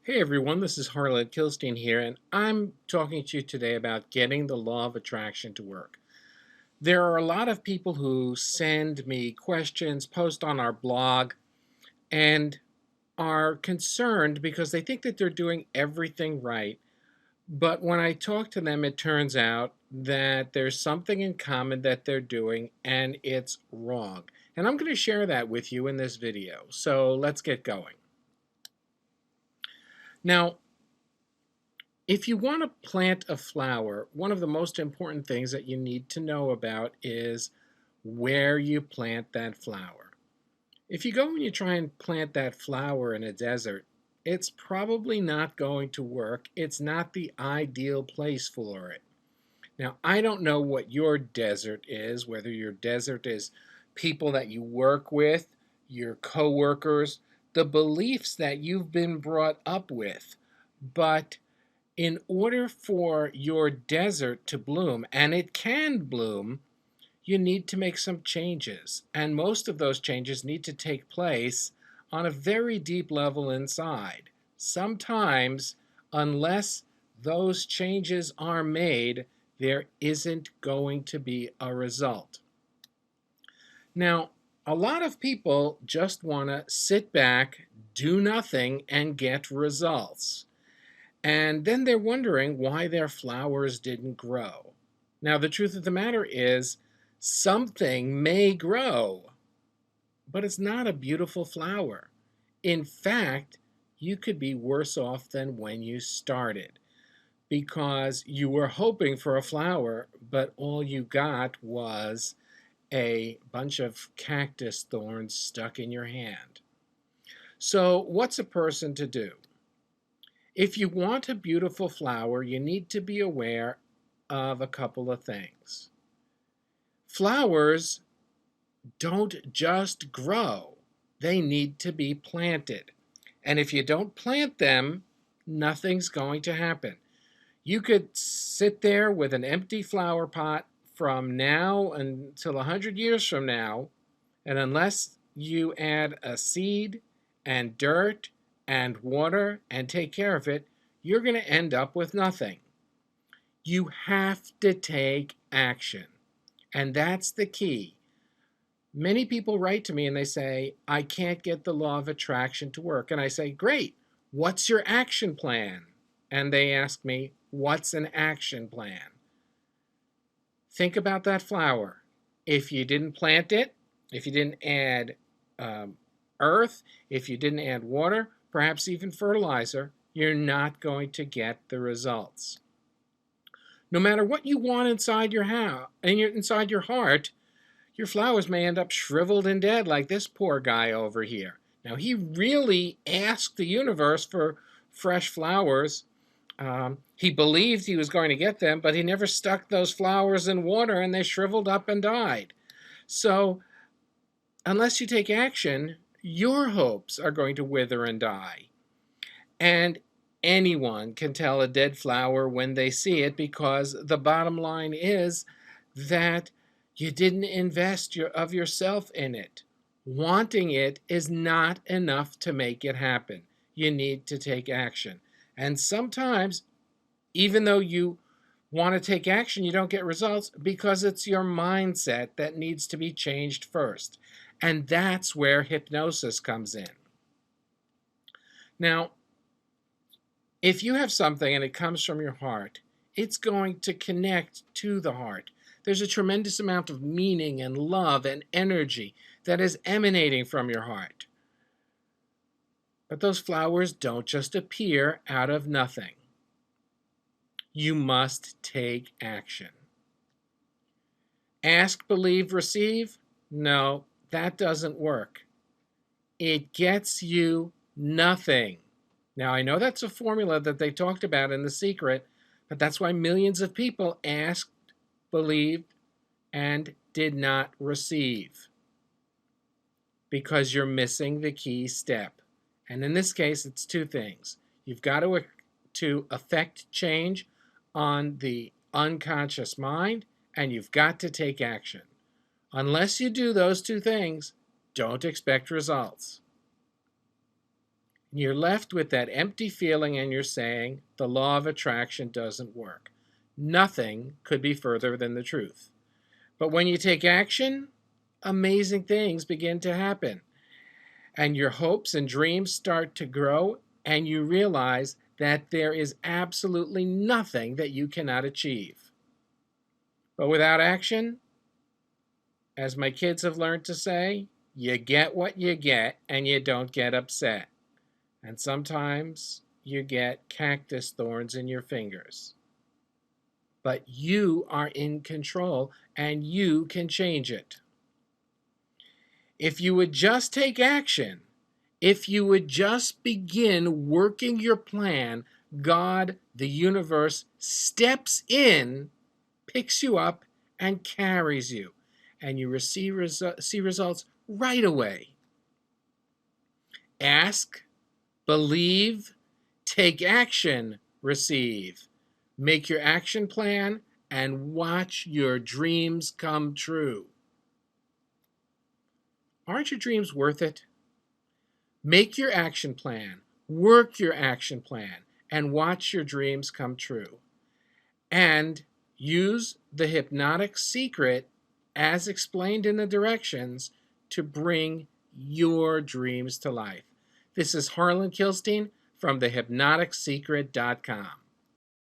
Hey everyone, this is Harlan Kilstein here, and I'm talking to you today about getting the law of attraction to work. There are a lot of people who send me questions, post on our blog, and are concerned because they think that they're doing everything right. But when I talk to them, it turns out that there's something in common that they're doing, and it's wrong. And I'm going to share that with you in this video. So let's get going. Now, if you want to plant a flower, one of the most important things that you need to know about is where you plant that flower. If you go and you try and plant that flower in a desert, it's probably not going to work. It's not the ideal place for it. Now, I don't know what your desert is, whether your desert is people that you work with, your coworkers, the beliefs that you've been brought up with, but in order for your desert to bloom, and it can bloom, you need to make some changes. And most of those changes need to take place on a very deep level inside. Sometimes, unless those changes are made, there isn't going to be a result. Now, a lot of people just want to sit back, do nothing, and get results. And then they're wondering why their flowers didn't grow. Now, the truth of the matter is, something may grow, but it's not a beautiful flower. In fact, you could be worse off than when you started because you were hoping for a flower, but all you got was a bunch of cactus thorns stuck in your hand. So, what's a person to do? If you want a beautiful flower, you need to be aware of a couple of things. Flowers don't just grow, they need to be planted. And if you don't plant them, nothing's going to happen. You could sit there with an empty flower pot from now until 100 years from now, and unless you add a seed and dirt and water and take care of it, you're going to end up with nothing. You have to take action. And that's the key. Many people write to me and they say, I can't get the law of attraction to work. And I say, great, what's your action plan? And they ask me, what's an action plan? Think about that flower. If you didn't plant it, if you didn't add earth, if you didn't add water, perhaps even fertilizer, you're not going to get the results. No matter what you want inside your house and inside your heart, your flowers may end up shriveled and dead like this poor guy over here. Now, he really asked the universe for fresh flowers. He believed he was going to get them, but he never stuck those flowers in water and they shriveled up and died. So, unless you take action, your hopes are going to wither and die. And anyone can tell a dead flower when they see it because the bottom line is that you didn't invest of yourself in it. Wanting it is not enough to make it happen. You need to take action. And sometimes, even though you want to take action, you don't get results because it's your mindset that needs to be changed first. And that's where hypnosis comes in. Now, if you have something and it comes from your heart, it's going to connect to the heart. There's a tremendous amount of meaning and love and energy that is emanating from your heart. But those flowers don't just appear out of nothing. You must take action. Ask, believe, receive? No, that doesn't work. It gets you nothing. Now, I know that's a formula that they talked about in The Secret, but that's why millions of people asked, believed, and did not receive. Because you're missing the key step. And in this case, it's two things. You've got to affect change on the unconscious mind, and you've got to take action. Unless you do those two things, don't expect results. You're left with that empty feeling and you're saying the law of attraction doesn't work. Nothing could be further than the truth. But when you take action, amazing things begin to happen. And your hopes and dreams start to grow, and you realize that there is absolutely nothing that you cannot achieve. But without action, as my kids have learned to say, you get what you get and you don't get upset. And sometimes you get cactus thorns in your fingers. But you are in control and you can change it. If you would just take action, if you would just begin working your plan, God, the universe, steps in, picks you up, and carries you. And you see results right away. Ask, believe, take action, receive. Make your action plan and watch your dreams come true. Aren't your dreams worth it? Make your action plan, work your action plan, and watch your dreams come true. And use the hypnotic secret, as explained in the directions, to bring your dreams to life. This is Harlan Kilstein from thehypnoticsecret.com.